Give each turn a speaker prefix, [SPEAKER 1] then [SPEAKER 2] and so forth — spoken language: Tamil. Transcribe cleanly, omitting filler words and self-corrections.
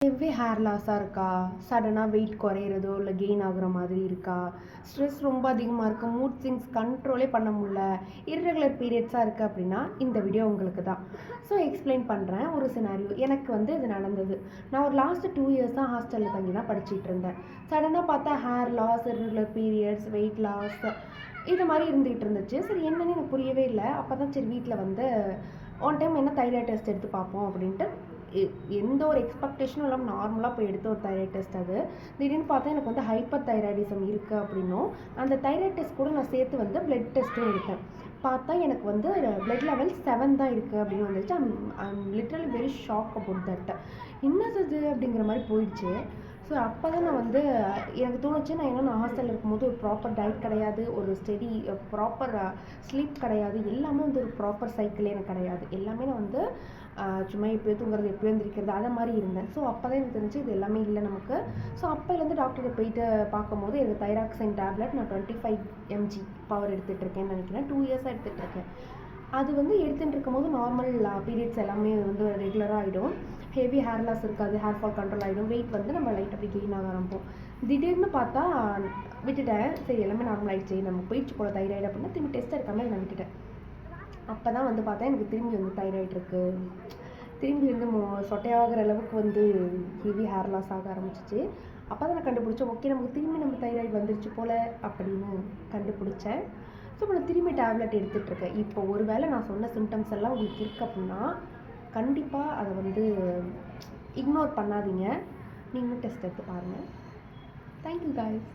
[SPEAKER 1] ஹெவி ஹேர் லாஸாக இருக்கா, சடனாக வெயிட் குறையிறதோ இல்லை கெயின் ஆகுற மாதிரி இருக்கா, ஸ்ட்ரெஸ் ரொம்ப அதிகமாக இருக்குது, மூட் திங்ஸ் கண்ட்ரோலே பண்ண முடியல, இர்ரெகுலர் பீரியட்ஸாக இருக்குது அப்படின்னா இந்த வீடியோ உங்களுக்கு தான். ஸோ எக்ஸ்பிளைன் பண்ணுறேன் ஒரு சினாரியோ. எனக்கு இது நடந்தது. நான் ஒரு லாஸ்ட்டு 2 இயர்ஸ் தான் ஹாஸ்டலில் தங்கி தான் படிச்சுட்டு இருந்தேன். சடனாக பார்த்தா hair loss, irregular periods, weight loss இது மாதிரி இருந்துகிட்டு இருந்துச்சு. சரி என்னன்னு எனக்கு புரியவே இல்லை. அப்போ தான் சரி வீட்டில் ஒன் டைம் என்ன தைராய்டு டெஸ்ட் எடுத்து பார்ப்போம் அப்படின்ட்டு எந்த ஒரு எக்ஸ்பெக்டேஷனும் இல்லாமல் நார்மலாக போய் எடுத்த ஒரு தைராய்டு டெஸ்ட். அது திடீர்னு பார்த்தா எனக்கு ஹைப்பர் தைராய்டிசம் இருக்குது அப்படின்னும் அந்த தைராய்டு டெஸ்ட் கூட நான் சேர்த்து பிளட் டெஸ்ட்டும் எடுத்தேன். பார்த்தா எனக்கு பிளட் லெவல் 7 தான் இருக்குது அப்படின்னு வந்துச்சு. I'm literally very shock about that. என்னது அப்படிங்கிற மாதிரி போயிடுச்சு. ஸோ அப்போ தான் நான் எனக்கு தோணுச்சு, நான் ஹாஸ்டலில் இருக்கும்போது ஒரு ப்ராப்பர் டயட் கிடையாது, ஒரு ஸ்டெடி ப்ராப்பர் ஸ்லீப் கிடையாது, எல்லாமே ஒரு ப்ராப்பர் சைக்கிளே எனக்கு கிடையாது. எல்லாமே நான் சும்மா எப்போயோ தூங்குறது எப்போயோ எழுந்திரிக்கிறது அதை மாதிரி இருந்தேன். ஸோ அப்போ தான் எனக்கு தெரிஞ்சு இது எல்லாமே இல்லை நமக்கு. ஸோ அப்போலேருந்து டாக்டரை போயிட்டு பார்க்கும்போது எனக்கு தைராக்சைன் டேப்லெட் நான் 25 mg பவர் எடுத்துகிட்டு இருக்கேன்னு நினைக்கிறேன். 2 இயர்ஸாக எடுத்துகிட்டு இருக்கேன். அது எடுத்துகிட்டு இருக்கும்போது நார்மல் பீரியட்ஸ் எல்லாமே ரெகுலராக ஆகிடும். ஹெவி ஹேர் லாஸ் இருக்காது, ஹேர் ஃபால் கண்ட்ரோல் ஆகிடும், வெயிட் நம்ம லைட் அப்படி கெயின் ஆக ஆரம்பிப்போம். திடீர்னு பார்த்தா விட்டுட்டேன். சரி எல்லாமே நார்மல் ஆகிடுச்சு, நம்ம போயிடுச்சு போல தைராய்டு அப்படின்னா திரும்பி டெஸ்ட் எடுக்காமல் நான் விட்டுட்டேன். அப்போ தான் பார்த்தா எனக்கு திரும்பி தைராய்டு இருக்குது, திரும்பி சொட்டையாகிற அளவுக்கு ஹெவி ஹேர் லாஸ் ஆக ஆரம்பிச்சிச்சு. அப்போ தான் நான் கண்டுபிடிச்சேன், ஓகே நமக்கு திரும்பி தைராய்டு வந்துருச்சு போல் அப்படின்னு கண்டுபிடிச்சேன். ஸோ இப்போ நான் திரும்பி டேப்லெட் எடுத்துகிட்ருக்கேன். இப்போ ஒரு வேளை நான் சொன்ன சிம்டம்ஸ் எல்லாம் உங்களுக்கு இருக்குது அப்படின்னா கண்டிப்பாக அதை இக்னோர் பண்ணாதீங்க. நீங்களும் டெஸ்ட் எடுத்து பாருங்கள். Thank you guys.